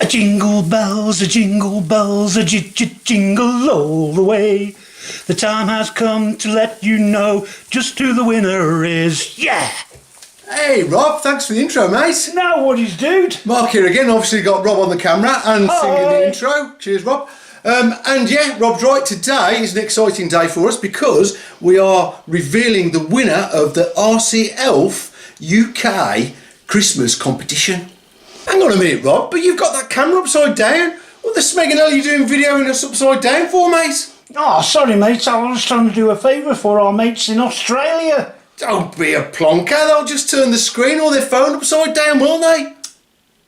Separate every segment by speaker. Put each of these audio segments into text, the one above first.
Speaker 1: A jingle bells, a jingle all the way. The time has come to let you know just who the winner is. Yeah!
Speaker 2: Hey Rob, thanks for the intro, mate.
Speaker 1: Now what is, dude?
Speaker 2: Mark here again, obviously got Rob on the camera and singing the intro. Cheers, Rob. And yeah, Rob's right, today is an exciting day for us because we are revealing the winner of the RC Elf UK Christmas competition. Hang on a minute, Rob, but you've got that camera upside down. What the smeg and hell are you doing videoing us upside down for, mate?
Speaker 1: Oh, sorry, mate. I was trying to do a favour for our mates in Australia.
Speaker 2: Don't be a plonker. They'll just turn the screen or their phone upside down, won't they?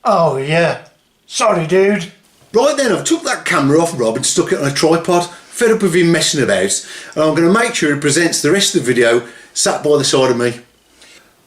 Speaker 1: Oh, yeah. Sorry, dude.
Speaker 2: Right then, I've took that camera off Rob and stuck it on a tripod. Fed up with him messing about. And I'm going to make sure he presents the rest of the video sat by the side of me.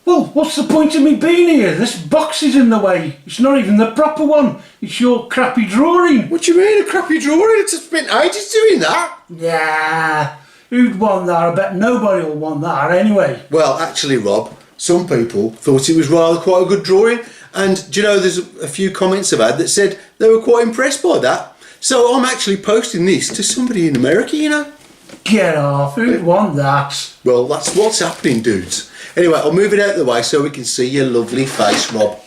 Speaker 1: Well, what's the point of me being here? This box is in the way. It's not even the proper one. It's your crappy drawing.
Speaker 2: What do you mean, a crappy drawing? It's spent ages doing that.
Speaker 1: Yeah. Who'd want that? I bet nobody will want that anyway.
Speaker 2: Well, actually, Rob, some people thought it was rather quite a good drawing. And do you know, there's a few comments I've had that said they were quite impressed by that. So I'm actually posting this to somebody in America, you know.
Speaker 1: Get off. Who'd want that?
Speaker 2: Well, that's what's happening, dudes. Anyway, I'll move it out of the way so we can see your lovely face, Rob.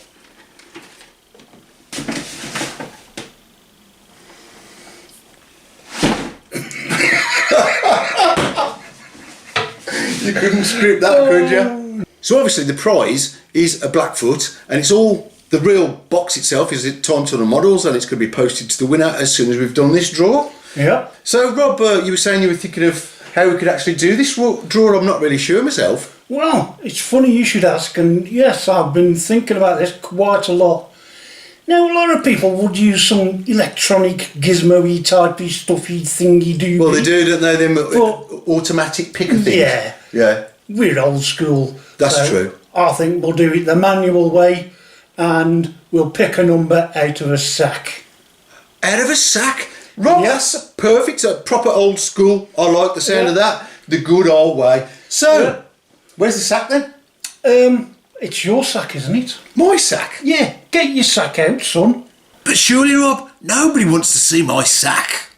Speaker 2: You couldn't script that, could you? So obviously the prize is a Blackfoot, and it's all, the real box itself is Time Tunnel Models, and it's going to be posted to the winner as soon as we've done this draw.
Speaker 1: Yeah.
Speaker 2: So Rob, you were saying you were thinking of how we could actually do this draw. I'm not really sure myself. Well,
Speaker 1: it's funny you should ask, and yes, I've been thinking about this quite a lot. Now, a lot of people would use some electronic gizmo-y typey stuffy thingy do.
Speaker 2: Well, they do, don't they? Them automatic picker things.
Speaker 1: Yeah.
Speaker 2: Yeah.
Speaker 1: We're old school.
Speaker 2: That's true.
Speaker 1: I think we'll do it the manual way, and we'll pick a number out of a sack.
Speaker 2: Out of a sack? Rob,
Speaker 1: Yep.
Speaker 2: That's perfect. A proper old school. I like the sound of that. The good old way. So, where's the sack then?
Speaker 1: It's your sack, isn't it?
Speaker 2: My sack?
Speaker 1: Yeah, get your sack out, son.
Speaker 2: But surely, Rob, nobody wants to see my sack.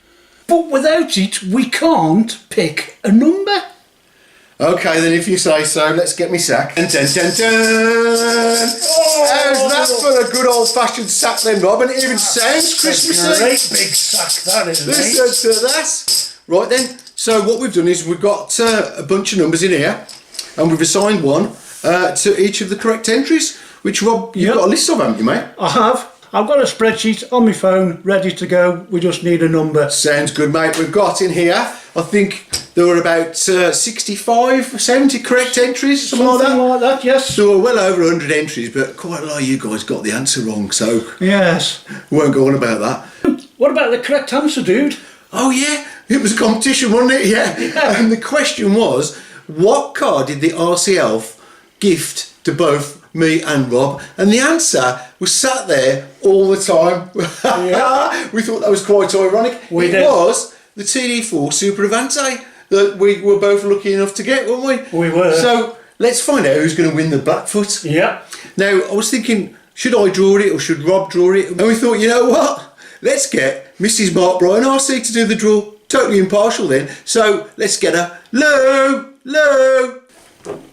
Speaker 1: But without it, we can't pick a number.
Speaker 2: Okay, then if you say so, let's get me sack. Dun, dun, dun, dun. How's that for a good old-fashioned sack then, Rob? And it even sounds Christmassy.
Speaker 1: A great big sack, that is, mate.
Speaker 2: Listen to that. Right then, so what we've done is we've got a bunch of numbers in here, and we've assigned one to each of the correct entries, which, Rob, you've got a list of, haven't you, mate?
Speaker 1: I have. I've got a spreadsheet on my phone ready to go. We just need a number.
Speaker 2: Sounds good, mate. We've got in here, I think there were about 65, 70 correct entries, something like that.
Speaker 1: Yes.
Speaker 2: So we're well over 100 entries, but quite a lot of you guys got the answer wrong, so
Speaker 1: Yes.
Speaker 2: we won't go on about that.
Speaker 1: What about the correct answer, dude?
Speaker 2: Oh yeah, it was a competition, wasn't it? Yeah. And the question was, what car did the RC Elf gift to both me and Rob? And the answer was sat there all the time.
Speaker 1: Yeah.
Speaker 2: We thought that was quite ironic. It was the TD4 Super Avante that we were both lucky enough to get, weren't we?
Speaker 1: We were.
Speaker 2: So let's find out who's going to win the Blackfoot.
Speaker 1: Yeah.
Speaker 2: Now, I was thinking, should I draw it or should Rob draw it? And we thought, you know what? Let's get Mrs. Mark Bryan RC to do the draw. Totally impartial then. So let's get her. Lou!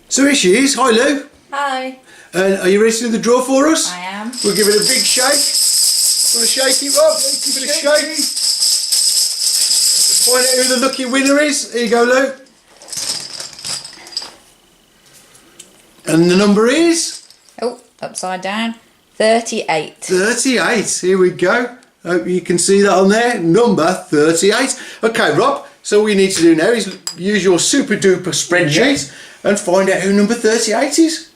Speaker 2: So here she is. Hi, Lou.
Speaker 3: Hi.
Speaker 2: And are you ready to do the draw for us?
Speaker 3: I am.
Speaker 2: We'll give it a big shake. Want to shake it, Rob? Give it a shake. Let's find out who the lucky winner is. Here you go, Lou. And the number is?
Speaker 3: Oh, upside down. 38.
Speaker 2: 38. Here we go. Hope you can see that on there. Number 38. Okay, Rob. So all you need to do now is use your super duper spreadsheet and find out who number 38 is.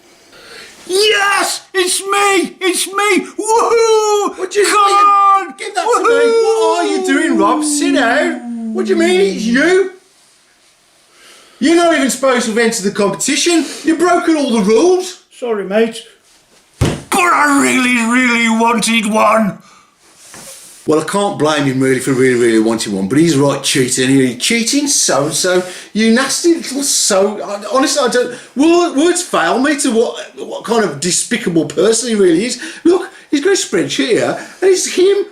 Speaker 1: Yes! It's me! It's me! Woohoo!
Speaker 2: What do you
Speaker 1: Come on!
Speaker 2: Give that to me. What are you doing, Rob? Sit down. What do you mean it's you? You're not even supposed to have entered the competition. You've broken all the rules.
Speaker 1: Sorry, mate. But I really wanted one.
Speaker 2: Well, I can't blame him really for really wanting one, but he's right cheating. He's cheating so. You nasty little so. Honestly, I don't. Words fail me to what kind of despicable person he really is. Look, He's got a spreadsheet here, and it's him.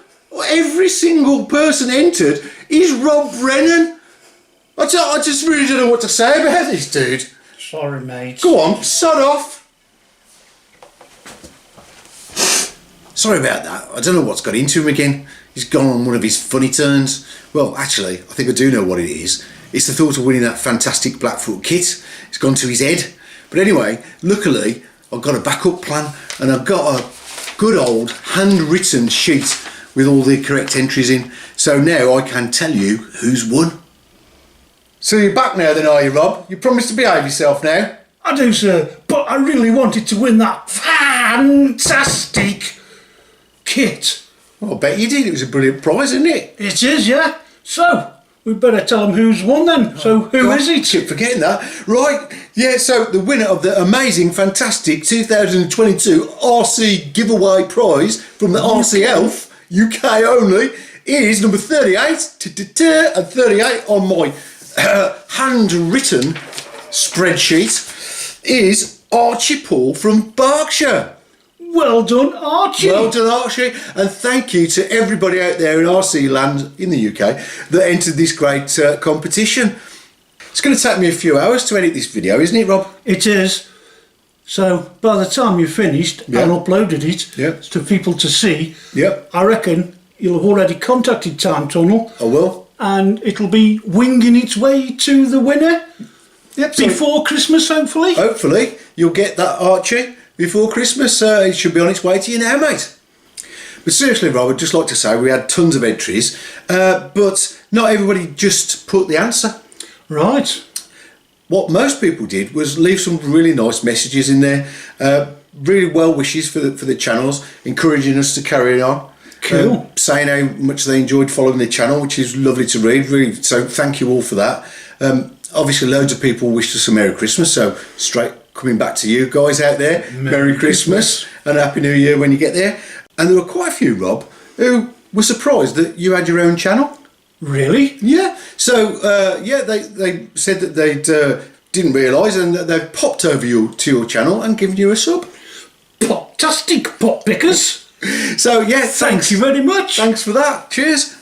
Speaker 2: Every single person entered is Rob Brennan. I just really don't know what to say about this dude.
Speaker 1: Sorry, mate.
Speaker 2: Go on, sod off. Sorry about that. I don't know what's got into him again. He's gone on one of his funny turns. Well, actually, I think I do know what it is. It's the thought of winning that fantastic Blackfoot kit. It's gone to his head. But anyway, luckily, I've got a backup plan, and I've got a good old handwritten sheet with all the correct entries in. So now I can tell you who's won. So you're back now then, are you, Rob? You promised to behave yourself now?
Speaker 1: I do, sir, but I really wanted to win that fantastic kit.
Speaker 2: Well, I bet you did. It was a brilliant prize, isn't it?
Speaker 1: It is, yeah. So, we better tell them who's won then. So, who is it?
Speaker 2: Keep forgetting that. Right, yeah, so the winner of the amazing, fantastic 2022 RC giveaway prize from the RC Elf, UK only, is number 38, and 38 on my handwritten spreadsheet is Archie Paul from Berkshire.
Speaker 1: Well done, Archie.
Speaker 2: Well done, Archie, and thank you to everybody out there in RC land in the UK that entered this great competition. It's going to take me a few hours to edit this video, isn't it, Rob?
Speaker 1: It is. So, by the time you've finished and uploaded it to people to see, I reckon you'll have already contacted Time Tunnel.
Speaker 2: I will.
Speaker 1: And it'll be winging its way to the winner before Christmas, hopefully.
Speaker 2: Hopefully. You'll get that, Archie, before Christmas. It should be on its way to you now, mate. But seriously, Rob, I'd just like to say we had tons of entries, but not everybody just put the answer.
Speaker 1: Right.
Speaker 2: What most people did was leave some really nice messages in there, really well wishes for the channels, encouraging us to carry on.
Speaker 1: Cool.
Speaker 2: Saying how much they enjoyed following the channel, which is lovely to read. Really, so thank you all for that. Obviously, loads of people wished us a Merry Christmas. So straight coming back to you guys out there, Merry Christmas and a Happy New Year when you get there. And there were quite a few, Rob, who were surprised that you had your own channel.
Speaker 1: Really?
Speaker 2: Yeah. So they said that they didn't realise, and that they've popped over to your channel and given you a sub.
Speaker 1: Pop-tastic, pop pickers.
Speaker 2: So yeah,
Speaker 1: thank you very much.
Speaker 2: Thanks for that. Cheers.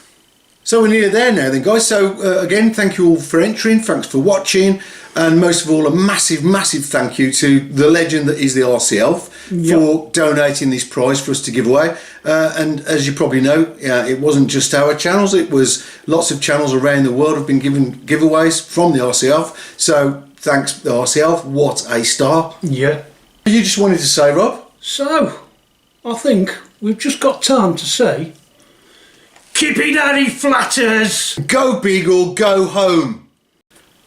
Speaker 2: So we're nearly there now then, guys. So again, thank you all for entering. Thanks for watching, and most of all, a massive thank you to the legend that is the RC Elf for donating this prize for us to give away. And as you probably know, it wasn't just our channels. It was lots of channels around the world have been given giveaways from the RC Elf. So thanks, the RC Elf. What a star.
Speaker 1: Yeah.
Speaker 2: You just wanted to say, Rob?
Speaker 1: So, I think we've just got time to say, Kippy Daddy Flatters!
Speaker 2: Go big or go home.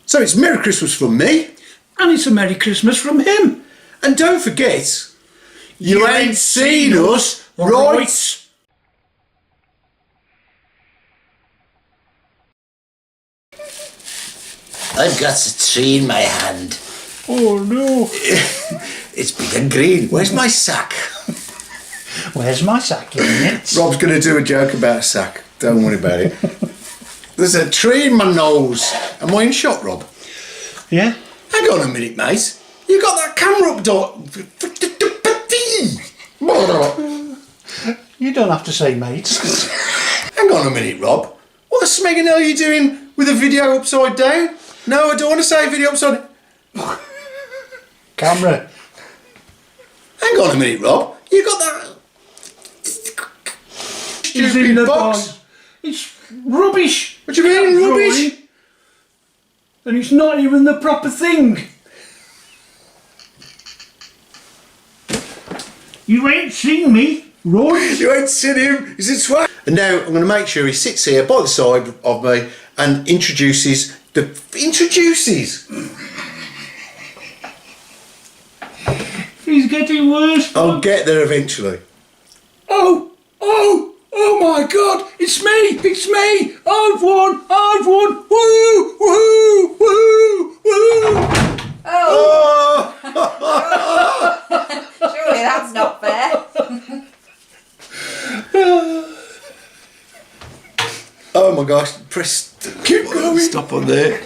Speaker 2: So it's Merry Christmas from me.
Speaker 1: And it's a Merry Christmas from him.
Speaker 2: And don't forget, you ain't seen us, right?
Speaker 4: I've got a tree in my hand.
Speaker 1: Oh no.
Speaker 2: It's big and green. Where's my sack?
Speaker 1: Where's my sack, you minutes?
Speaker 2: Rob's going to do a joke about a sack. Don't worry about it. There's a tree in my nose. Am I in shot, Rob?
Speaker 1: Yeah.
Speaker 2: Hang on a minute, mate. You got that camera up,
Speaker 1: You don't have to say mate.
Speaker 2: Hang on a minute, Rob. What the smegging hell are you doing with a video upside down? No, I don't want to say video upside down.
Speaker 1: Camera.
Speaker 2: Hang on a minute, Rob. You got that
Speaker 1: It's in the box. It's rubbish.
Speaker 2: What do you mean, rubbish?
Speaker 1: And it's not even the proper thing. You ain't seen me, right?
Speaker 2: You ain't seen him. He's a swag. And now I'm going to make sure he sits here by the side of me and introduces.
Speaker 1: He's getting worse.
Speaker 2: I'll get there eventually.
Speaker 1: Oh my God! It's me! I've won! Woo! Woo! Woo! Woo!
Speaker 3: Oh! Surely that's not fair.
Speaker 2: Oh my gosh! Press.
Speaker 1: Keep going.
Speaker 2: Stop on there.